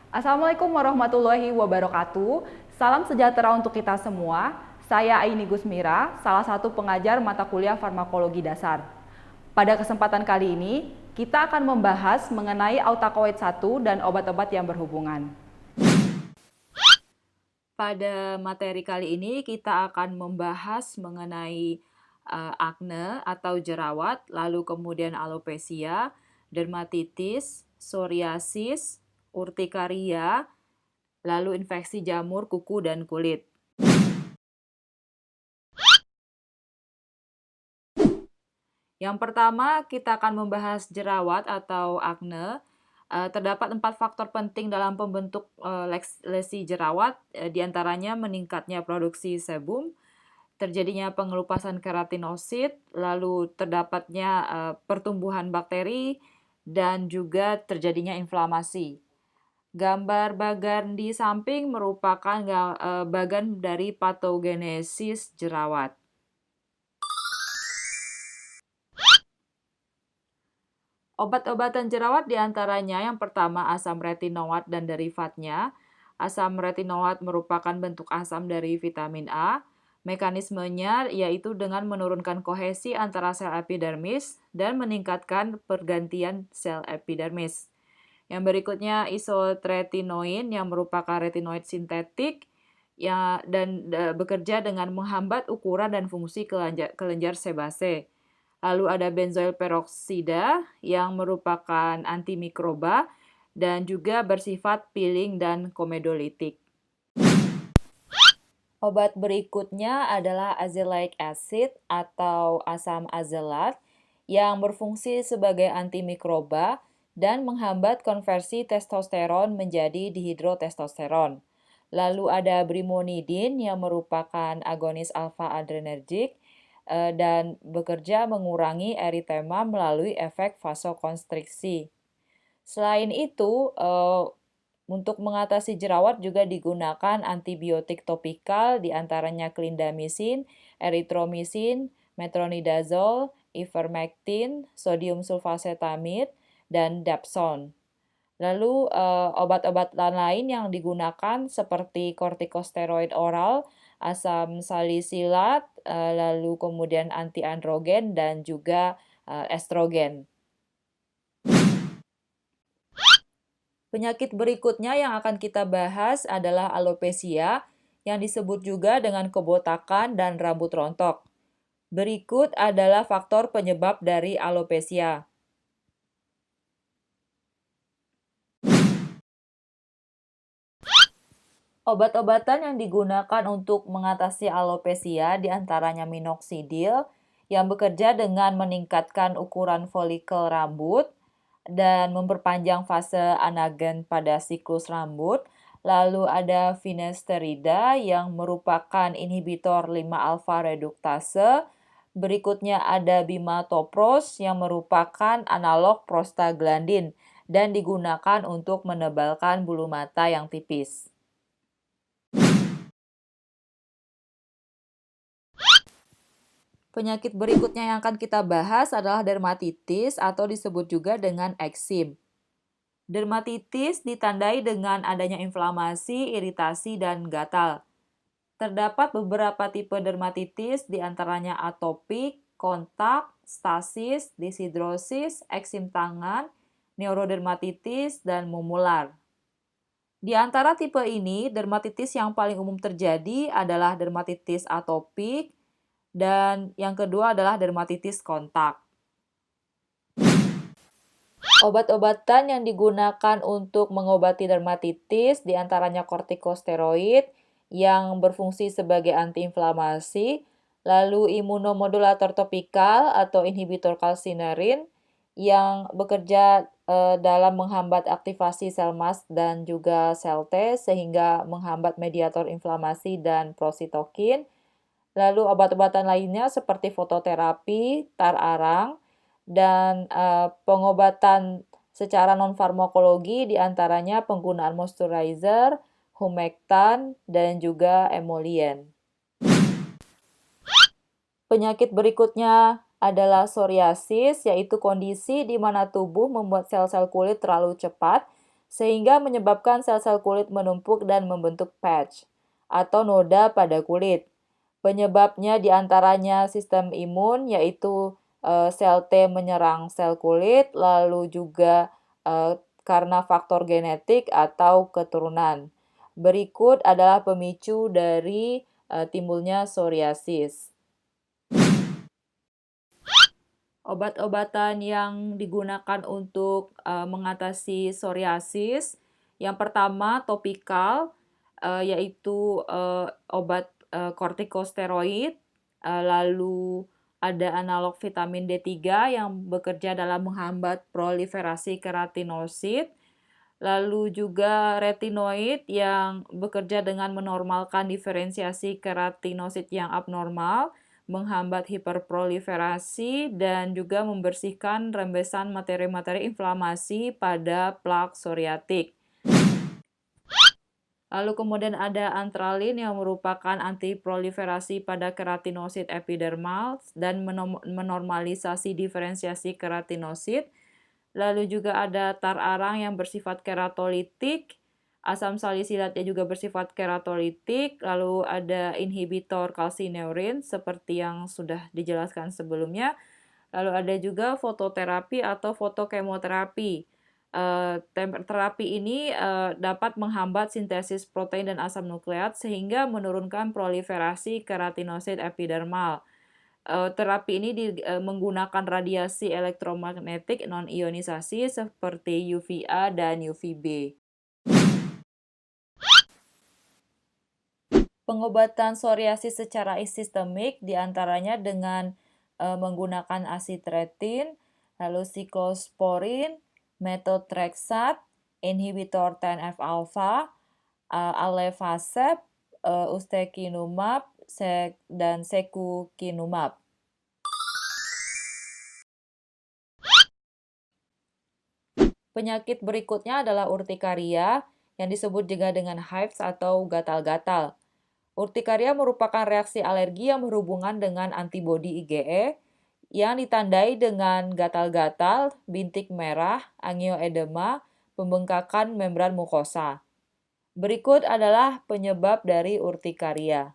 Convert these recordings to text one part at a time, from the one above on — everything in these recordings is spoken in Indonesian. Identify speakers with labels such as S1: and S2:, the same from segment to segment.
S1: Assalamualaikum warahmatullahi wabarakatuh. Salam sejahtera untuk kita semua. Saya Aini Gusmira, salah satu pengajar mata kuliah farmakologi dasar. Pada kesempatan kali ini, kita akan membahas mengenai autakoid 1 dan obat-obat yang berhubungan. Pada materi kali ini kita akan membahas mengenai akne atau jerawat, lalu kemudian alopecia, dermatitis, psoriasis, urtikaria, lalu infeksi jamur, kuku, dan kulit. Yang pertama, kita akan membahas jerawat atau akne. Terdapat 4 faktor penting dalam pembentuk lesi jerawat, diantaranya meningkatnya produksi sebum, terjadinya pengelupasan keratinosit, lalu terdapatnya pertumbuhan bakteri, dan juga terjadinya inflamasi. Gambar bagan di samping merupakan bagan dari patogenesis jerawat. Obat-obatan jerawat diantaranya yang pertama asam retinoat dan derivatnya. Asam retinoat merupakan bentuk asam dari vitamin A. Mekanismenya yaitu dengan menurunkan kohesi antara sel epidermis dan meningkatkan pergantian sel epidermis. Yang berikutnya isotretinoin yang merupakan retinoid sintetik dan bekerja dengan menghambat ukuran dan fungsi kelenjar sebase. Lalu ada benzoil peroksida yang merupakan antimikroba dan juga bersifat peeling dan komedolitik. Obat berikutnya adalah azelaic acid atau asam azelat yang berfungsi sebagai antimikroba dan menghambat konversi testosteron menjadi dihidrotestosteron. Lalu ada brimonidin yang merupakan agonis alfa-adrenergic dan bekerja mengurangi eritema melalui efek vasokonstriksi. Selain itu, untuk mengatasi jerawat juga digunakan antibiotik topikal diantaranya clindamycin, erythromycin, metronidazole, ivermectin, sodium sulfacetamide, dan dapsone. Lalu obat-obatan lain yang digunakan seperti kortikosteroid oral, asam salisilat, lalu kemudian antiandrogen dan juga estrogen. Penyakit berikutnya yang akan kita bahas adalah alopecia yang disebut juga dengan kebotakan dan rambut rontok. Berikut adalah faktor penyebab dari alopecia. Obat-obatan yang digunakan untuk mengatasi alopecia diantaranya minoxidil yang bekerja dengan meningkatkan ukuran folikel rambut dan memperpanjang fase anagen pada siklus rambut. Lalu ada finasterida yang merupakan inhibitor 5-alfa reduktase. Berikutnya ada bimatopros yang merupakan analog prostaglandin dan digunakan untuk menebalkan bulu mata yang tipis. Penyakit berikutnya yang akan kita bahas adalah dermatitis atau disebut juga dengan eksim. Dermatitis ditandai dengan adanya inflamasi, iritasi, dan gatal. Terdapat beberapa tipe dermatitis diantaranya atopik, kontak, stasis, disidrosis, eksim tangan, neurodermatitis, dan mumular. Di antara tipe ini, dermatitis yang paling umum terjadi adalah dermatitis atopik, dan yang kedua adalah dermatitis kontak. Obat-obatan yang digunakan untuk mengobati dermatitis diantaranya kortikosteroid yang berfungsi sebagai antiinflamasi, lalu imunomodulator topikal atau inhibitor kalsinerin yang bekerja dalam menghambat aktivasi sel mast dan juga sel T sehingga menghambat mediator inflamasi dan prositokin. Lalu obat-obatan lainnya seperti fototerapi, tar arang, dan pengobatan secara non-farmakologi diantaranya penggunaan moisturizer, humectan, dan juga emolien. Penyakit berikutnya adalah psoriasis, yaitu kondisi di mana tubuh membuat sel-sel kulit terlalu cepat sehingga menyebabkan sel-sel kulit menumpuk dan membentuk patch atau noda pada kulit. Penyebabnya diantaranya sistem imun, yaitu sel T menyerang sel kulit, lalu juga karena faktor genetik atau keturunan. Berikut adalah pemicu dari timbulnya psoriasis. Obat-obatan yang digunakan untuk mengatasi psoriasis, yang pertama topikal, yaitu obat kortikosteroid, lalu ada analog vitamin D3 yang bekerja dalam menghambat proliferasi keratinosit, lalu juga retinoid yang bekerja dengan menormalkan diferensiasi keratinosit yang abnormal, menghambat hiperproliferasi, dan juga membersihkan rembesan materi-materi inflamasi pada plak psoriatik. Lalu kemudian ada antralin yang merupakan antiproliferasi pada keratinosit epidermal dan menormalisasi diferensiasi keratinosit. Lalu juga ada tar arang yang bersifat keratolitik, asam salisilatnya juga bersifat keratolitik, lalu ada inhibitor kalsineurin seperti yang sudah dijelaskan sebelumnya. Lalu ada juga fototerapi atau fotokemoterapi. Terapi ini dapat menghambat sintesis protein dan asam nukleat sehingga menurunkan proliferasi keratinosit epidermal. Terapi ini menggunakan radiasi elektromagnetik non-ionisasi seperti UVA dan UVB. Pengobatan psoriasis secara sistemik diantaranya dengan menggunakan acitretin, lalu siklosporin, methotrexate, inhibitor TNF-alpha, alevasep, ustekinumab, dan secukinumab. Penyakit berikutnya adalah urtikaria yang disebut juga dengan hives atau gatal-gatal. Urtikaria merupakan reaksi alergi yang berhubungan dengan antibodi IgE yang ditandai dengan gatal-gatal, bintik merah, angioedema, pembengkakan membran mukosa. Berikut adalah penyebab dari urtikaria.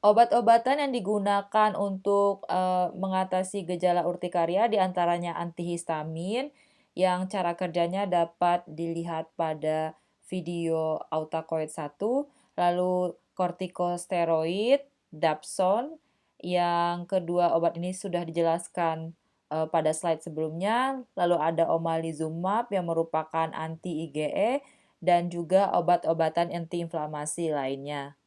S1: Obat-obatan yang digunakan untuk mengatasi gejala urtikaria diantaranya antihistamin, yang cara kerjanya dapat dilihat pada video Autacoid 1, lalu kortikosteroid, Dapsone, yang kedua obat ini sudah dijelaskan pada slide sebelumnya, lalu ada omalizumab yang merupakan anti-IgE, dan juga obat-obatan antiinflamasi lainnya.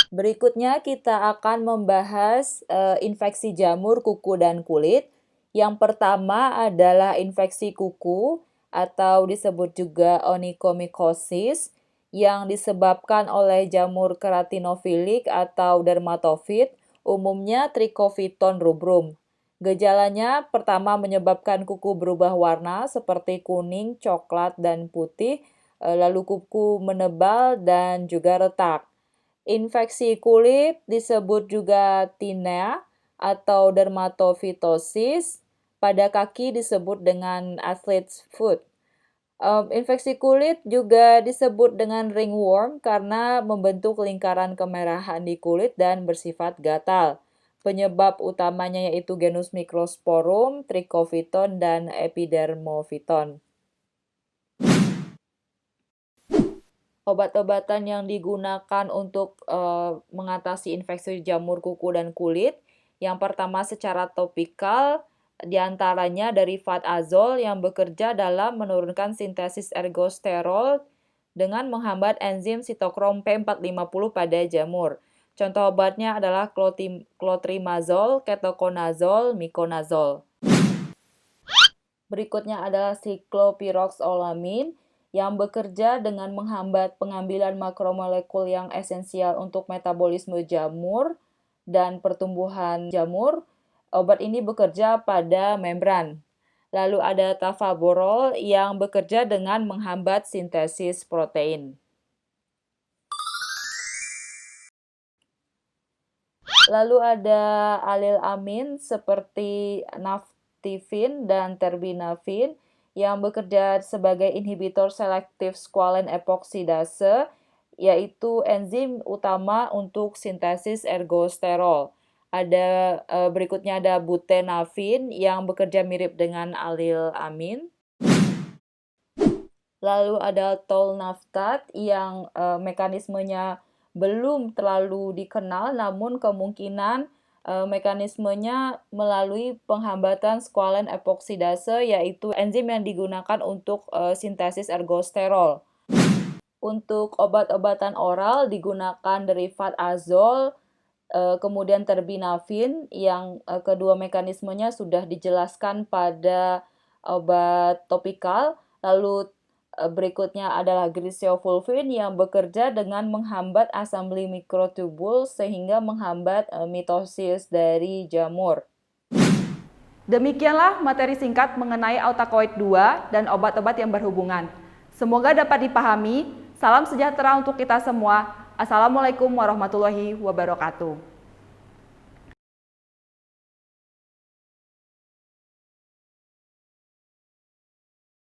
S1: Berikutnya kita akan membahas infeksi jamur, kuku, dan kulit. Yang pertama adalah infeksi kuku atau disebut juga onychomycosis yang disebabkan oleh jamur keratinofilik atau dermatofit, umumnya Trichofiton rubrum. Gejalanya pertama menyebabkan kuku berubah warna seperti kuning, coklat, dan putih, lalu kuku menebal dan juga retak. Infeksi kulit disebut juga tinea atau dermatofitosis. Pada kaki disebut dengan athlete's foot. Infeksi kulit juga disebut dengan ringworm karena membentuk lingkaran kemerahan di kulit dan bersifat gatal. Penyebab utamanya yaitu genus Microsporum, Trichofiton, dan Epidermophyton. Obat-obatan yang digunakan untuk mengatasi infeksi jamur kuku dan kulit. Yang pertama secara topikal, diantaranya dari fat-azol yang bekerja dalam menurunkan sintesis ergosterol dengan menghambat enzim sitokrom P450 pada jamur. Contoh obatnya adalah clotrimazole, ketoconazole, miconazole. Berikutnya adalah cyclopyroxolamin yang bekerja dengan menghambat pengambilan makromolekul yang esensial untuk metabolisme jamur dan pertumbuhan jamur. Obat ini bekerja pada membran. Lalu ada tafamidol yang bekerja dengan menghambat sintesis protein. Lalu ada alil amin seperti naftifin dan terbinafin yang bekerja sebagai inhibitor selektif squalene epoksidase, yaitu enzim utama untuk sintesis ergosterol. Berikutnya ada butenafin yang bekerja mirip dengan alil amin. Lalu ada tolnaftat yang mekanismenya belum terlalu dikenal, namun kemungkinan mekanismenya melalui penghambatan squalene epoksidase, yaitu enzim yang digunakan untuk sintesis ergosterol. Untuk obat-obatan oral digunakan derivat azol, kemudian terbinafin, yang kedua mekanismenya sudah dijelaskan pada obat topikal. Lalu berikutnya adalah griseofulvin yang bekerja dengan menghambat asambli mikrotubul sehingga menghambat mitosis dari jamur.
S2: Demikianlah materi singkat mengenai autakoid 2 dan obat-obat yang berhubungan. Semoga dapat dipahami. Salam sejahtera untuk kita semua. Assalamualaikum warahmatullahi wabarakatuh.